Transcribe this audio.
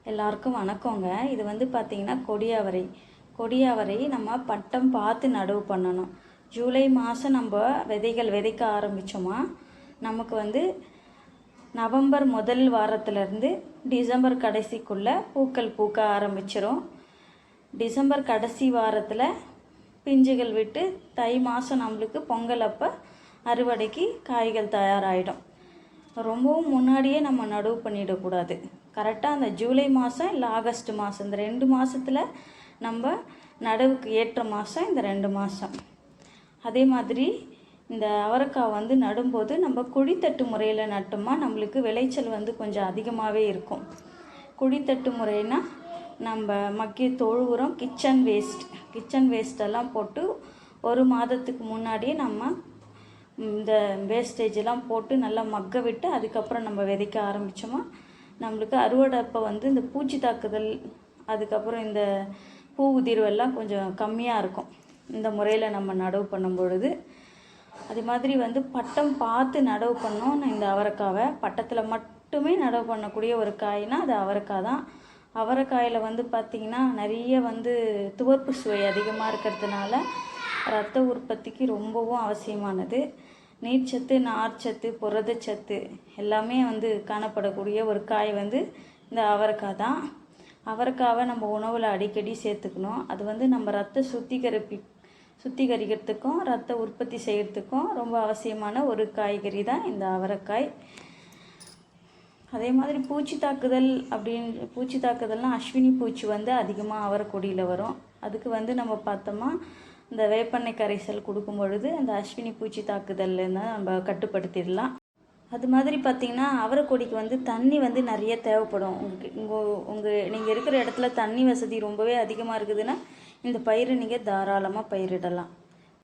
எல்லாருக்கும் வணக்கங்க. இது வந்து பார்த்திங்கன்னா கொடியவரை. கொடியவரை நம்ம பட்டம் பார்த்து நடவு பண்ணணும். ஜூலை மாதம் நம்ம விதைகள் விதைக்க ஆரம்பித்தோமா நமக்கு வந்து நவம்பர் முதல் வாரத்திலேருந்து டிசம்பர் கடைசிக்குள்ளே பூக்கள் பூக்க ஆரம்பிச்சிரும். டிசம்பர் கடைசி வாரத்தில் பிஞ்சுகள் விட்டு தை மாதம் நம்மளுக்கு பொங்கல் அப்போ அறுவடைக்கு காய்கள் தயாராகிடும். ரொம்பவும் முன்னாடியே நம்ம நடவு பண்ணிடக்கூடாது. கரெக்டாக அந்த ஜூலை மாதம் இல்லை ஆகஸ்ட் மாதம் இந்த 2 மாதத்தில் நம்ம நடவுக்கு ஏற்ற மாதம் இந்த 2 மாதம். அதே மாதிரி இந்த அவரைக்காய் வந்து நடும்போது நம்ம குழித்தட்டு முறையில் நட்டோமா நம்மளுக்கு விளைச்சல் வந்து கொஞ்சம் அதிகமாகவே இருக்கும். குழித்தட்டு முறைனா நம்ம மக்கிய தொழு உரம், கிச்சன் வேஸ்ட்டெல்லாம் போட்டு 1 மாதத்துக்கு முன்னாடியே நம்ம இந்த வேஸ்டேஜெல்லாம் போட்டு நல்லா மக்க விட்டு அதுக்கப்புறம் நம்ம விதைக்க ஆரம்பித்தோமா நம்மளுக்கு அறுவடை அப்போ வந்து இந்த பூச்சி தாக்குதல் அதுக்கப்புறம் இந்த பூ உதிர்வெல்லாம் கொஞ்சம் கம்மியாக இருக்கும் இந்த முறையில் நம்ம நடவு பண்ணும் பொழுது. அதே மாதிரி வந்து பட்டம் பார்த்து நடவு பண்ணோம். இந்த அவரைக்காவை பட்டத்தில் மட்டுமே நடவு பண்ணக்கூடிய ஒரு காய்னா அது அவரைக்காய் தான். அவரைக்காயில் வந்து பார்த்திங்கன்னா நிறைய வந்து துவர்ப்பு சுவை அதிகமாக இருக்கிறதுனால இரத்த உற்பத்திக்கு ரொம்பவும் அவசியமானது. நீர்ச்சத்து, நார்ச்சத்து, புரதச்சத்து எல்லாமே வந்து காணப்படக்கூடிய ஒரு காய் வந்து இந்த அவரைக்காய் தான். அவரைக்காவை நம்ம உணவில் அடிக்கடி சேர்த்துக்கணும். அது வந்து நம்ம ரத்த சுத்திகரிக்கிறதுக்கும் ரத்த உற்பத்தி செய்கிறதுக்கும் ரொம்ப அவசியமான ஒரு காய்கறி தான் இந்த அவரைக்காய். அதே மாதிரி பூச்சி தாக்குதல்னால் அஸ்வினி பூச்சி வந்து அதிகமாக அவரைக்கொடியில் வரும். அதுக்கு வந்து நம்ம பார்த்தோமா இந்த வேப்பெண்ணெய் கரைசல் கொடுக்கும் பொழுது அந்த அஸ்வினி பூச்சி தாக்குதல்லேருந்து நம்ம கட்டுப்படுத்திடலாம். அது மாதிரி பார்த்திங்கன்னா அவரைக்கொடிக்கு வந்து தண்ணி வந்து நிறைய தேவைப்படும். நீங்கள் இருக்கிற இடத்துல தண்ணி வசதி ரொம்பவே அதிகமாக இருக்குதுன்னா இந்த பயிரை நீங்கள் தாராளமாக பயிரிடலாம்.